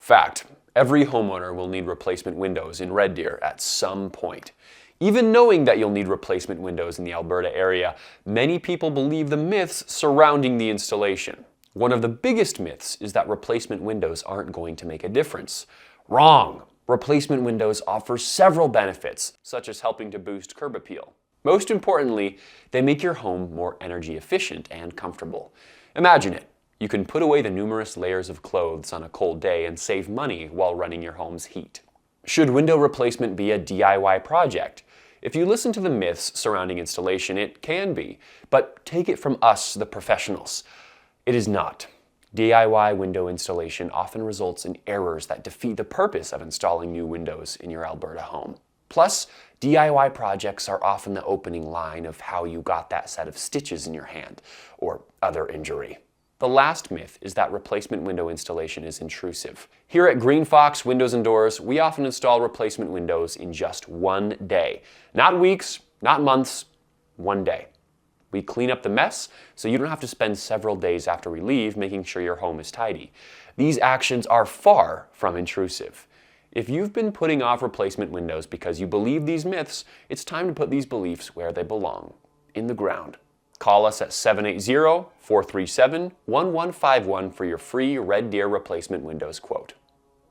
Fact: every homeowner will need replacement windows in Red Deer at some point. Even knowing that you'll need replacement windows in the Alberta area, many people believe the myths surrounding the installation. One of the biggest myths is that replacement windows aren't going to make a difference. Wrong! Replacement windows offer several benefits, such as helping to boost curb appeal. Most importantly, they make your home more energy efficient and comfortable. Imagine it. You can put away the numerous layers of clothes on a cold day and save money while running your home's heat. Should window replacement be a DIY project? If you listen to the myths surrounding installation, it can be, but take it from us, the professionals. It is not. DIY window installation often results in errors that defeat the purpose of installing new windows in your Alberta home. Plus, DIY projects are often the opening line of how you got that set of stitches in your hand, or other injury. The last myth is that replacement window installation is intrusive. Here at GreenFox Windows and Doors, we often install replacement windows in just one day. Not weeks, not months, one day. We clean up the mess so you don't have to spend several days after we leave making sure your home is tidy. These actions are far from intrusive. If you've been putting off replacement windows because you believe these myths, it's time to put these beliefs where they belong, in the ground. Call us at 780-437-1151 for your free Red Deer replacement windows quote.